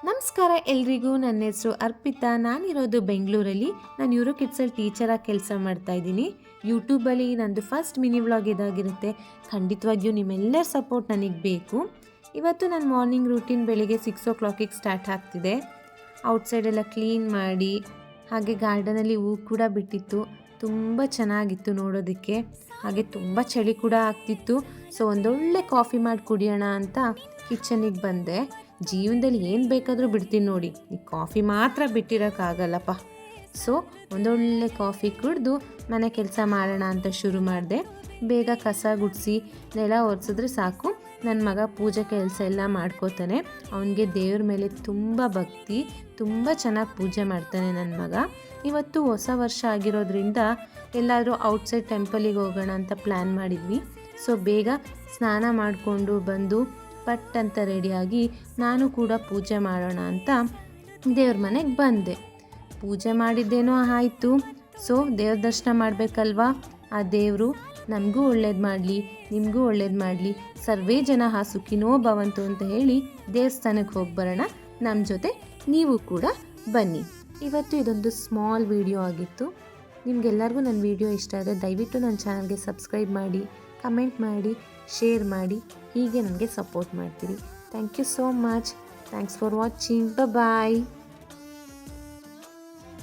ನಮಸ್ಕಾರ ಎಲ್ರಿಗೂ. ನನ್ನ ಹೆಸರು ಅರ್ಪಿತಾ. ನಾನಿರೋದು ಬೆಂಗಳೂರಲ್ಲಿ. ನಾನು ಯೂರೋ ಕಿಡ್ಸಲ್ಲಿ ಟೀಚರಾಗಿ ಕೆಲಸ ಮಾಡ್ತಾಯಿದ್ದೀನಿ. ಯೂಟ್ಯೂಬಲ್ಲಿ ನಂದು ಫಸ್ಟ್ ಮಿನಿ ವ್ಲಾಗ್ ಇದಾಗಿರುತ್ತೆ. ಖಂಡಿತವಾಗಿಯೂ ನಿಮ್ಮೆಲ್ಲರ ಸಪೋರ್ಟ್ ನನಗೆ ಬೇಕು. ಇವತ್ತು ನನ್ನ ಮಾರ್ನಿಂಗ್ ರೂಟೀನ್ ಬೆಳಿಗ್ಗೆ 6 o'clock ಸ್ಟಾರ್ಟ್ ಆಗ್ತಿದೆ. ಔಟ್ಸೈಡೆಲ್ಲ ಕ್ಲೀನ್ ಮಾಡಿ, ಹಾಗೆ ಗಾರ್ಡನಲ್ಲಿ ಹೂ ಕೂಡ ಬಿಟ್ಟಿತ್ತು. ತುಂಬ ಚೆನ್ನಾಗಿತ್ತು ನೋಡೋದಕ್ಕೆ. ಹಾಗೆ ತುಂಬ ಚಳಿ ಕೂಡ ಆಗ್ತಿತ್ತು. ಸೊ ಒಂದೊಳ್ಳೆ ಕಾಫಿ ಮಾಡಿ ಕುಡಿಯೋಣ ಅಂತ ಕಿಚನಿಗೆ ಬಂದೆ. ಜೀವನದಲ್ಲಿ ಏನು ಬೇಕಾದರೂ ಬಿಡ್ತೀನಿ ನೋಡಿ, ಈ ಕಾಫಿ ಮಾತ್ರ ಬಿಟ್ಟಿರೋಕ್ಕಾಗಲ್ಲಪ್ಪ. ಸೊ ಒಂದೊಳ್ಳೆ ಕಾಫಿ ಕುಡಿದು ಮನೆ ಕೆಲಸ ಮಾಡೋಣ ಅಂತ ಶುರು ಮಾಡಿದೆ. ಬೇಗ ಕಸ ಗುಡಿಸಿ ನೆಲ ಒರೆಸಿದ್ರೆ ಸಾಕು, ನನ್ನ ಮಗ ಪೂಜೆ ಕೆಲಸ ಎಲ್ಲ ಮಾಡ್ಕೋತಾನೆ. ಅವನಿಗೆ ದೇವ್ರ ಮೇಲೆ ತುಂಬ ಭಕ್ತಿ, ತುಂಬ ಚೆನ್ನಾಗಿ ಪೂಜೆ ಮಾಡ್ತಾನೆ ನನ್ನ ಮಗ. ಇವತ್ತು ಹೊಸ ವರ್ಷ ಆಗಿರೋದ್ರಿಂದ ಎಲ್ಲಾದರೂ ಔಟ್ಸೈಡ್ ಟೆಂಪಲಿಗೆ ಹೋಗೋಣ ಅಂತ ಪ್ಲ್ಯಾನ್ ಮಾಡಿದ್ವಿ. ಸೊ ಬೇಗ ಸ್ನಾನ ಮಾಡಿಕೊಂಡು ಬಂದು ಪಟ್ ಅಂತ ರೆಡಿಯಾಗಿ ನಾನು ಕೂಡ ಪೂಜೆ ಮಾಡೋಣ ಅಂತ ದೇವ್ರ ಮನೆಗೆ ಬಂದೆ. ಪೂಜೆ ಮಾಡಿದ್ದೇನೋ ಆಯಿತು. ಸೊ ದೇವ್ರ ದರ್ಶನ ಮಾಡಬೇಕಲ್ವಾ. ಆ ದೇವರು ನಮಗೂ ಒಳ್ಳೇದು ಮಾಡಲಿ, ನಿಮಗೂ ಒಳ್ಳೇದು ಮಾಡಲಿ, ಸರ್ವೇ ಜನ ಸುಖಿನೋ ಭವಂತು ಅಂತ ಹೇಳಿ ದೇವಸ್ಥಾನಕ್ಕೆ ಹೋಗಿ ಬರೋಣ. ನಮ್ಮ ಜೊತೆ ನೀವು ಕೂಡ ಬನ್ನಿ. ಇವತ್ತು ಇದೊಂದು ಸ್ಮಾಲ್ ವಿಡಿಯೋ ಆಗಿತ್ತು. ನಿಮಗೆಲ್ಲರಿಗೂ ನನ್ನ ವಿಡಿಯೋ ಇಷ್ಟ ಆದರೆ ದಯವಿಟ್ಟು ನನ್ನ ಚಾನಲ್ಗೆ ಸಬ್ಸ್ಕ್ರೈಬ್ ಮಾಡಿ, ಕಮೆಂಟ್ ಮಾಡಿ, ಶೇರ್ ಮಾಡಿ. ಹೀಗೆ ನನಗೆ ಸಪೋರ್ಟ್ ಮಾಡ್ತೀರಿ. Thank you so much. Thanks for watching. Bye.